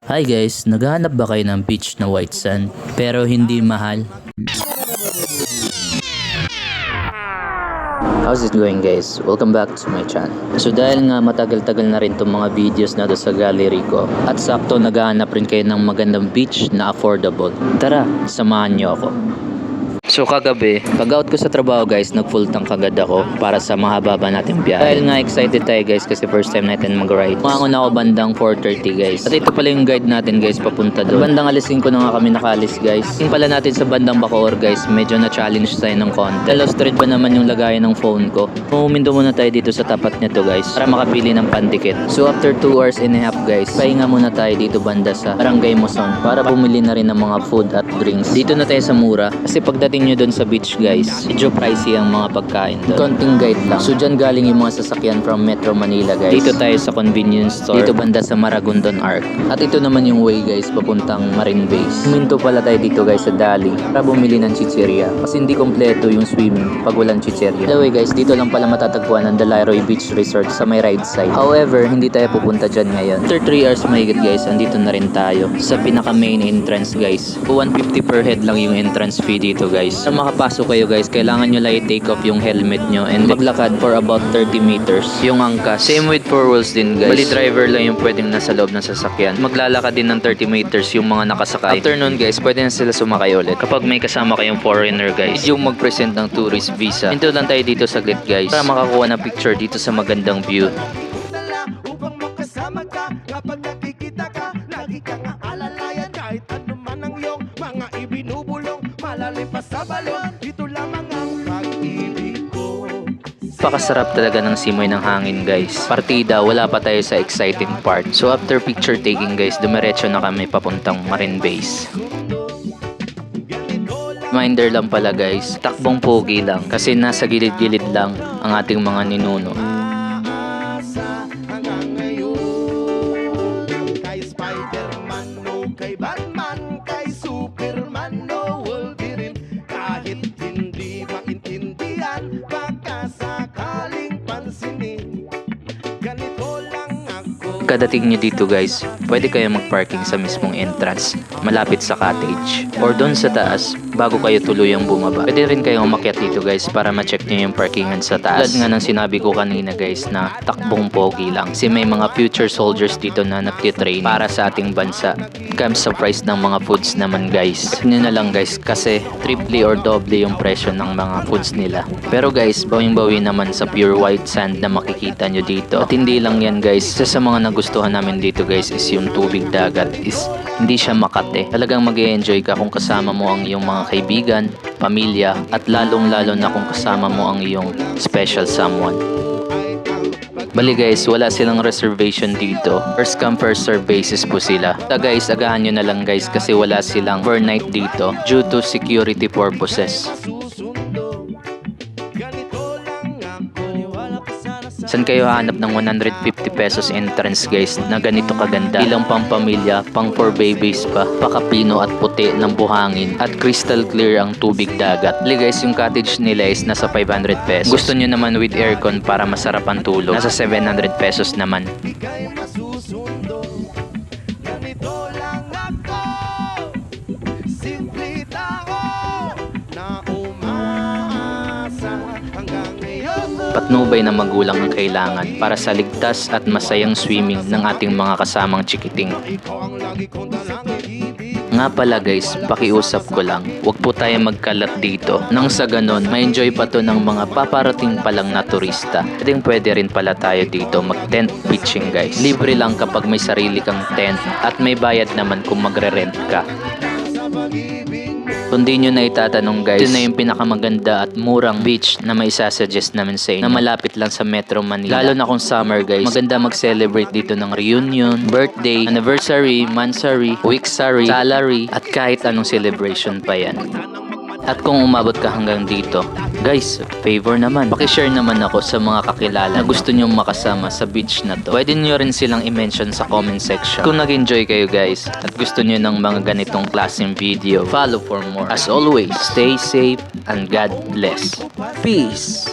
Hi guys, naghahanap ba kayo ng beach na white sand pero hindi mahal? How's it going guys? Welcome back to my channel. So dahil nga matagal-tagal na rin itong mga videos na to sa gallery ko at sakto naghahanap rin kayo ng magandang beach na affordable. Tara, samahan niyo ako. So kagabi, pag-out ko sa trabaho guys, nag-full tank agad ako para sa mahaba nating biyahe. Dahil nga excited tayo guys kasi first time natin mag-ride. Umangon ako bandang 4:30 guys. At ito pala yung guide natin guys papunta doon. Bandang alisin ko na nga kami nakalis guys. Yung pala natin sa bandang Bacoor guys, medyo na-challenge tayo ng konti. Lost thread ba naman yung lagayan ng phone ko? Humindo muna tayo dito sa tapat nito guys para makapili ng pandikit. So after 2 hours and a half guys, pahinga muna tayo dito banda sa Barangay Muson para bumili na rin ng mga food at drinks. Dito na tayo sa mura kasi pagdating nyo doon sa beach guys, medyo pricey ang mga pagkain doon. Konting guide lang. So dyan galing yung mga sasakyan from Metro Manila guys. Dito tayo sa convenience store. Dito banda sa Maragondon Arc. At ito naman yung way guys papuntang Marine Base. Huminto pala tayo dito guys sa Dali para bumili ng chicheria. Kasi hindi kompleto yung swimming pag walang chicheria. Anyway guys, dito lang pala matatagpuan ang Dalaroy Beach Resort sa may right side. However, hindi tayo pupunta dyan ngayon. After 3 hours mahigit guys, andito na rin tayo sa pinaka main entrance guys. 150 per head lang yung entrance fee dito guys. Sa makapasok kayo guys, kailangan nyo lang i-take off yung helmet nyo and maglakad for about 30 meters yung angkas. Same with 4 wheels din guys. Bali driver lang yung pwedeng nasa loob ng sasakyan. Maglalakad din ng 30 meters yung mga nakasakay. After nun guys, pwede na sila sumakay ulit. Kapag may kasama kayong foreigner guys, yung mag-present ng tourist visa. Hinto lang tayo dito saglit guys para makakuha ng picture dito sa magandang view. Upang makasama ka, kapag nakikita ka, lagi kang aalalayan kahit ano man ang iyong mga ibinubulong, malalim pa sa balon, dito lamang ang pag-ibig ko. Pakasarap talaga ng simoy ng hangin guys. Partida, wala pa tayo sa exciting part. So after picture taking guys, dumiretso na kami papuntang Marine Base. Reminder lang pala guys, takbong pogi lang kasi nasa gilid-gilid lang ang ating mga ninuno. Hanggang ngayon, kay Spider-Man o kay Batman, kay Superman o Wolverine, kahit hindi maintindihan, baka sakaling pansinin, ganito lang ako. Kadating nyo dito guys, pwede kayo mag-parking sa mismong entrance, malapit sa cottage, or doon sa taas, bago kayo tuluyang bumaba. Pwede rin kayong umakyat dito guys para ma-check nyo yung parkingan sa taas. Tulad nga ng sinabi ko kanina guys na takbong pogi lang. Kasi may mga future soldiers dito na nagtitrain para sa ating bansa. Comes sa price ng mga foods naman guys. Check nyo na lang guys kasi triple or double yung presyo ng mga foods nila. Pero guys, bawing-bawi naman sa pure white sand na makikita nyo dito. At hindi lang yan guys, isa sa mga nagustuhan namin dito guys is yung tubig dagat is hindi siya makate. Talagang mag-e-enjoy ka kung kasama mo ang iyong mga kaibigan, pamilya, at lalong-lalo na kung kasama mo ang iyong special someone. Bali guys, wala silang reservation dito. First come first serve basis po sila. So guys, agahan nyo na lang guys kasi wala silang overnight dito due to security purposes. Saan kayo hahanap ng 150 pesos entrance guys na ganito kaganda? Ilang pang pamilya, pang 4 babies pa, pakapino at puti ng buhangin at crystal clear ang tubig dagat. Bali guys, yung cottage nila is nasa 500 pesos. Gusto nyo naman with aircon para masarap ang tulog, nasa 700 pesos naman. Ika'y masusundo, ganito lang ako, simple tao na umaasa hanggang ngayon. Patnubay na magulang ang kailangan para sa ligtas at masayang swimming ng ating mga kasamang chikiting. Ikaw ang lagi kong dalangin. Nga pala guys, pakiusap ko lang, wag po tayo magkalat dito. Nang sa ganon, ma-enjoy pa to ng mga paparating pa lang na turista. Pwede rin pala tayo dito mag-tent pitching guys. Libre lang kapag may sarili kang tent at may bayad naman kung magre-rent ka. Kung di nyo na itatanong guys, ito na yung pinakamaganda at murang beach na may isasuggest namin sa inyo na malapit lang sa Metro Manila. Lalo na kung summer guys, maganda mag-celebrate dito ng reunion, birthday, anniversary, mansary, weeksary, salary, at kahit anong celebration pa yan. At kung umabot ka hanggang dito, guys, favor naman, pakishare naman ako sa mga kakilala na gusto nyong makasama sa beach na to. Pwede nyo rin silang i-mention sa comment section. Kung nag-enjoy kayo guys, at gusto nyo ng mga ganitong klaseng video, follow for more. As always, stay safe and God bless. Peace!